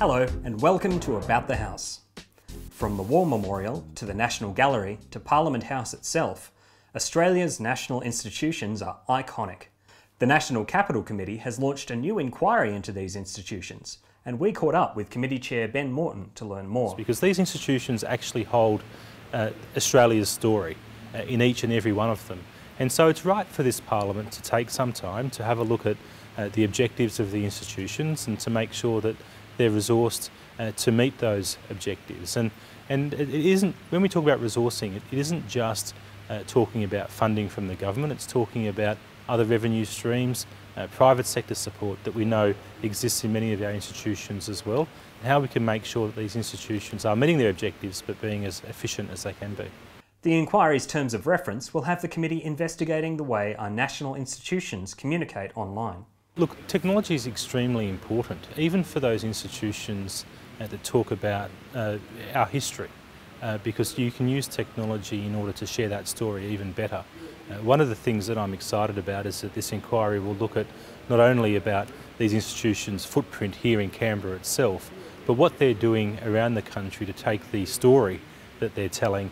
Hello and welcome to About the House. From the War Memorial to the National Gallery to Parliament House itself, Australia's national institutions are iconic. The National Capital Committee has launched a new inquiry into these institutions, and we caught up with Committee Chair Ben Morton to learn more. Because these institutions actually hold Australia's story in each and every one of them. And so it's right for this Parliament to take some time to have a look at the objectives of the institutions and to make sure that they're resourced to meet those objectives. And it isn't, when we talk about resourcing, it isn't just talking about funding from the government, it's talking about other revenue streams, private sector support that we know exists in many of our institutions as well, and how we can make sure that these institutions are meeting their objectives but being as efficient as they can be. The inquiry's terms of reference will have the committee investigating the way our national institutions communicate online. Look, technology is extremely important, even for those institutions that talk about our history, because you can use technology in order to share that story even better. One of the things that I'm excited about is that this inquiry will look at not only about these institutions' footprint here in Canberra itself, but what they're doing around the country to take the story that they're telling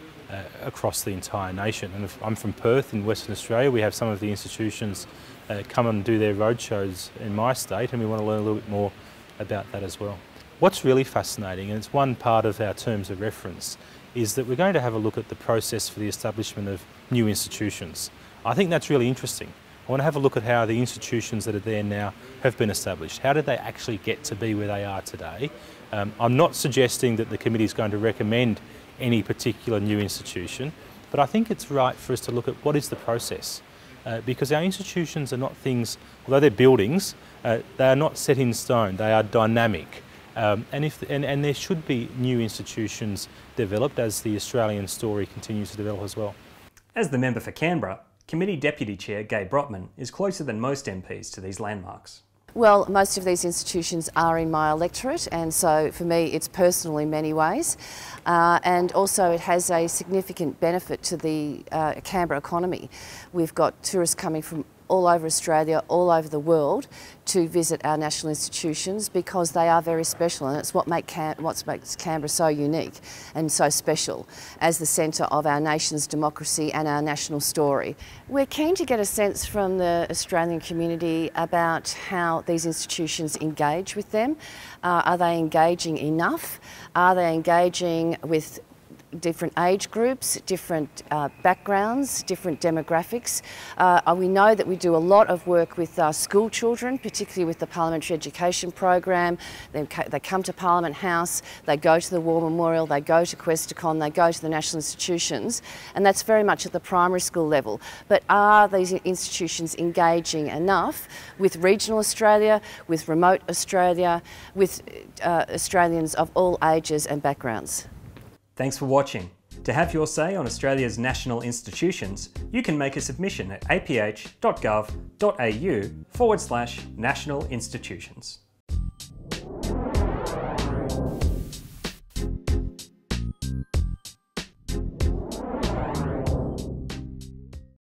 across the entire nation. And if I'm from Perth in Western Australia, we have some of the institutions come and do their roadshows in my state, and we want to learn a little bit more about that as well. What's really fascinating, and it's one part of our terms of reference, is that we're going to have a look at the process for the establishment of new institutions. I think that's really interesting. I want to have a look at how the institutions that are there now have been established. How did they actually get to be where they are today? I'm not suggesting that the committee is going to recommend any particular new institution, but I think it's right for us to look at what is the process. Because our institutions are not things, although they're buildings, they are not set in stone, they are dynamic. And there should be new institutions developed as the Australian story continues to develop as well. As the member for Canberra, Committee Deputy Chair Brodtmann is closer than most MPs to these landmarks. Well, most of these institutions are in my electorate, and so for me it's personal in many ways, and also it has a significant benefit to the Canberra economy. We've got tourists coming from all over Australia, all over the world to visit our national institutions because they are very special, and it's what makes Canberra so unique and so special as the centre of our nation's democracy and our national story. We're keen to get a sense from the Australian community about how these institutions engage with them. Are they engaging enough? Are they engaging with different age groups, different backgrounds, different demographics. We know that we do a lot of work with school children, particularly with the Parliamentary Education Program. They come to Parliament House, they go to the War Memorial, they go to Questacon, they go to the national institutions, and that's very much at the primary school level. But are these institutions engaging enough with regional Australia, with remote Australia, with Australians of all ages and backgrounds? Thanks for watching. To have your say on Australia's national institutions, you can make a submission at aph.gov.au/national institutions.